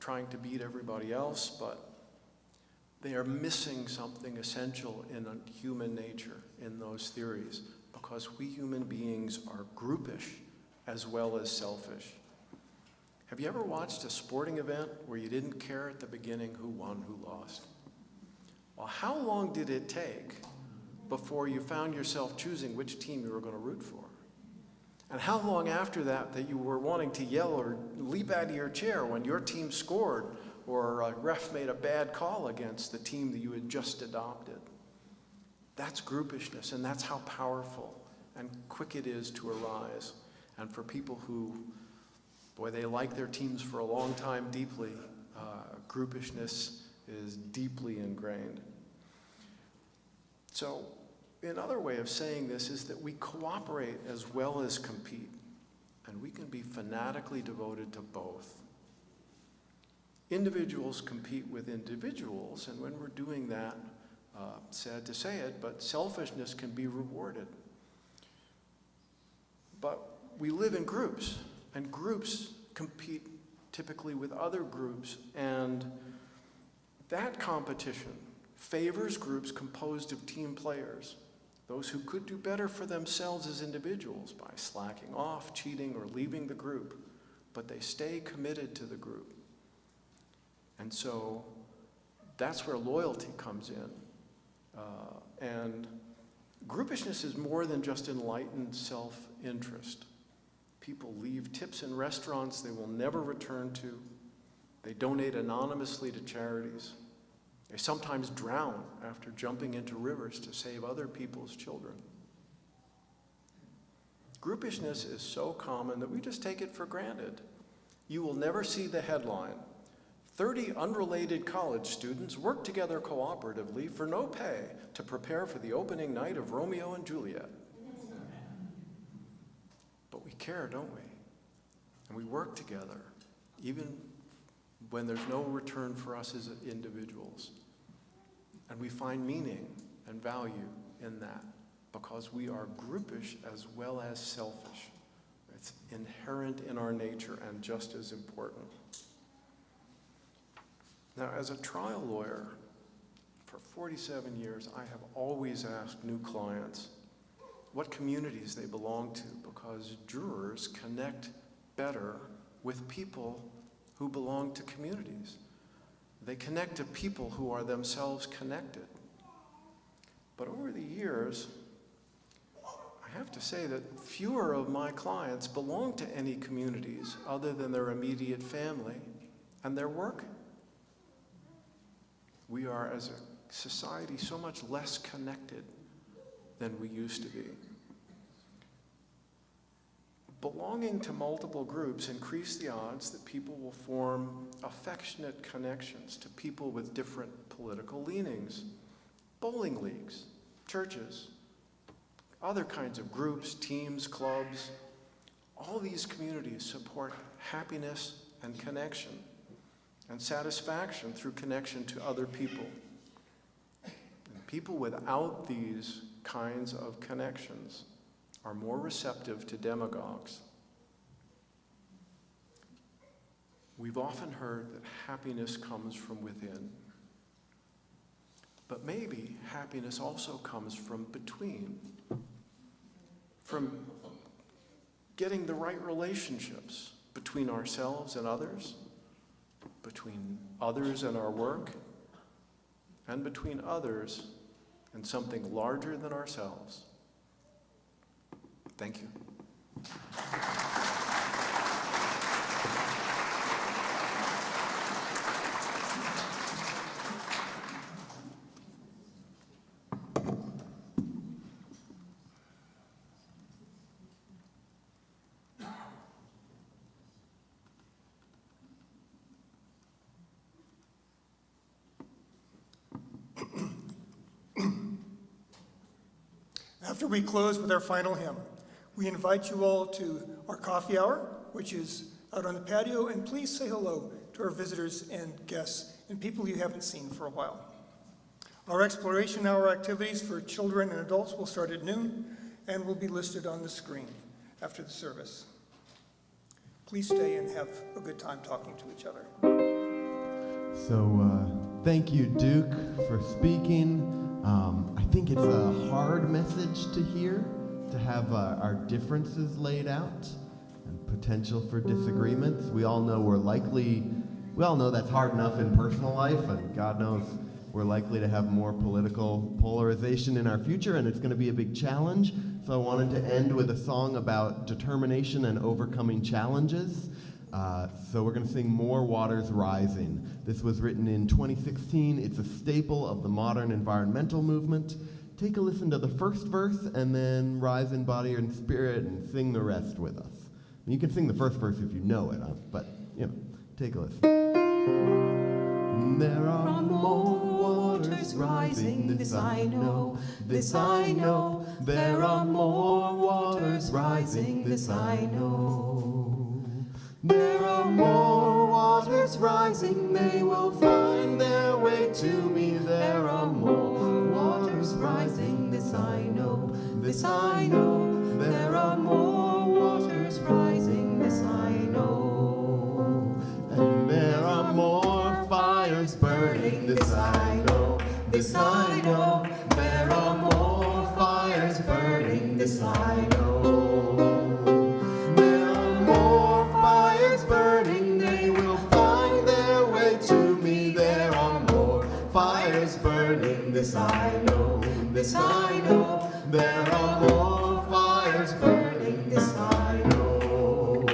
Speaker 3: trying to beat everybody else, but they are missing something essential in human nature in those theories, because we human beings are groupish as well as selfish. Have you ever watched a sporting event where you didn't care at the beginning who won, who lost? Well, how long did it take before you found yourself choosing which team you were going to root for? And how long after that you were wanting to yell or leap out of your chair when your team scored or a ref made a bad call against the team that you had just adopted? That's groupishness, and that's how powerful and quick it is to arise. And for people who, boy, they like their teams for a long time deeply, groupishness is deeply ingrained. So another way of saying this is that we cooperate as well as compete, and we can be fanatically devoted to both. Individuals compete with individuals, and when we're doing that, sad to say it, but selfishness can be rewarded. But we live in groups, and groups compete typically with other groups, and that competition favors groups composed of team players, those who could do better for themselves as individuals by slacking off, cheating, or leaving the group, but they stay committed to the group. And so that's where loyalty comes in. And groupishness is more than just enlightened self-interest. People leave tips in restaurants they will never return to. They donate anonymously to charities. They sometimes drown after jumping into rivers to save other people's children. Groupishness is so common that we just take it for granted. You will never see the headline, 30 unrelated college students work together cooperatively for no pay to prepare for the opening night of Romeo and Juliet. But we care, don't we? And we work together, even when there's no return for us as individuals. And we find meaning and value in that because we are groupish as well as selfish. It's inherent in our nature and just as important. Now, as a trial lawyer, for 47 years, I have always asked new clients what communities they belong to, because jurors connect better with people who belong to communities. They connect to people who are themselves connected. But over the years, I have to say that fewer of my clients belong to any communities other than their immediate family and their work. We are, as a society, so much less connected than we used to be. Belonging to multiple groups increase the odds that people will form affectionate connections to people with different political leanings, bowling leagues, churches, other kinds of groups, teams, clubs. All these communities support happiness and connection and satisfaction through connection to other people. And people without these kinds of connections are more receptive to demagogues. We've often heard that happiness comes from within. But maybe happiness also comes from between, from getting the right relationships between ourselves and others, between others and our work, and between others and something larger than ourselves. Thank you.
Speaker 2: After we close with our final hymn, we invite you all to our coffee hour, which is out on the patio, and please say hello to our visitors and guests and people you haven't seen for a while. Our exploration hour activities for children and adults will start at noon and will be listed on the screen after the service. Please stay and have a good time talking to each other.
Speaker 1: So thank you, Duke, for speaking. I think it's a hard message to hear, to have our differences laid out and potential for disagreements. We all know that's hard enough in personal life, and God knows we're likely to have more political polarization in our future, and it's going to be a big challenge. So I wanted to end with a song about determination and overcoming challenges. So we're going to sing More Waters Rising. This was written in 2016. It's a staple of the modern environmental movement. Take a listen to the first verse and then rise in body and spirit and sing the rest with us. You can sing the first verse if you know it, but take a listen. There are more waters
Speaker 6: waters rising, this I know, this I know. There are more waters rising, this I know. There are more waters rising, they will find their way to me. There are more waters rising, this I know, this I know. There are more waters rising, this I know.
Speaker 1: And there are more fires burning, this I know, this I know. There are more fires burning, this I know. There are more fires burning, they will find their way to me. There are more fires burning, this I know, this I know. There are more fires burning, this I know.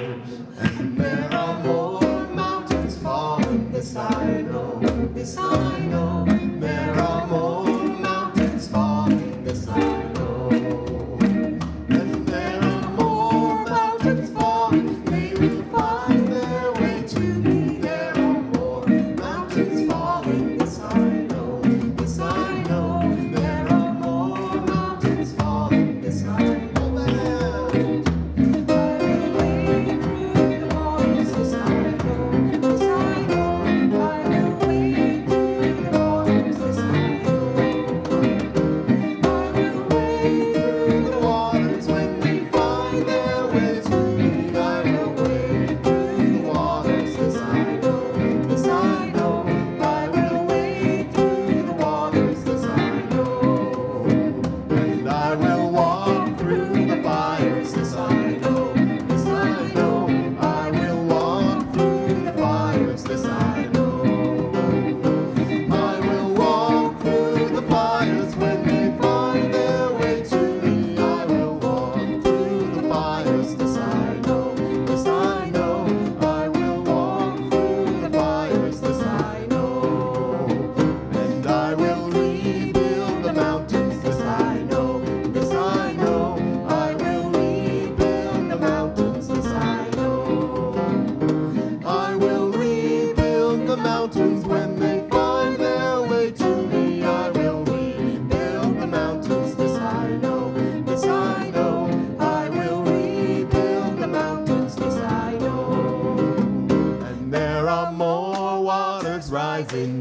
Speaker 1: And there are more mountains falling, this I know, this I know. There are more mountains falling, this I know. And there are more mountains falling, they will find their way to me. There are more mountains falling, this I know, this I know. There are more mountains falling, this I know.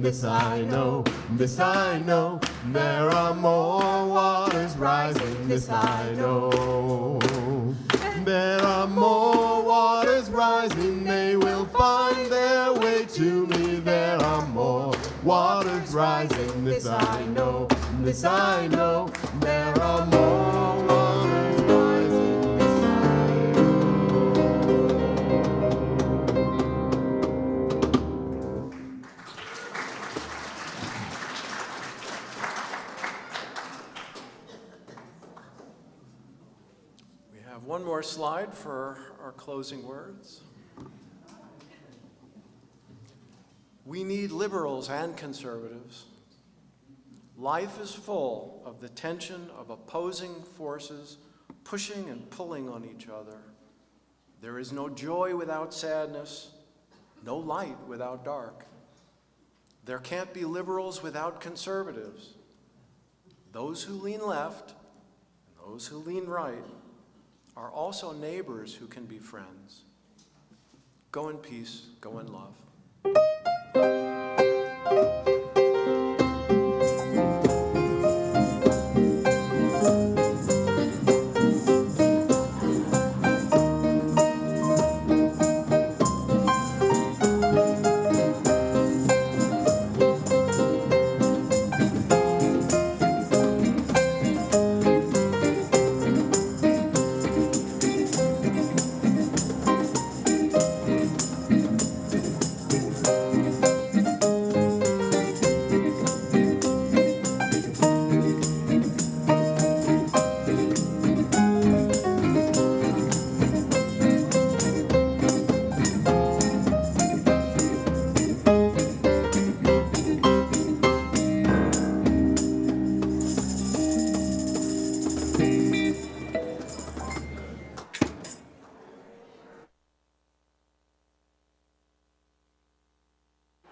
Speaker 1: This I know, this I know. There are more waters rising, this I know. There are more waters rising, they will find their way to me. There are more waters rising, this I know, this I know. There are more waters rising, this I know.
Speaker 3: One more slide for our closing words. We need liberals and conservatives. Life is full of the tension of opposing forces pushing and pulling on each other. There is no joy without sadness, no light without dark. There can't be liberals without conservatives. Those who lean left and those who lean right are also neighbors who can be friends. Go in peace, go in love.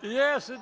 Speaker 7: Yes, it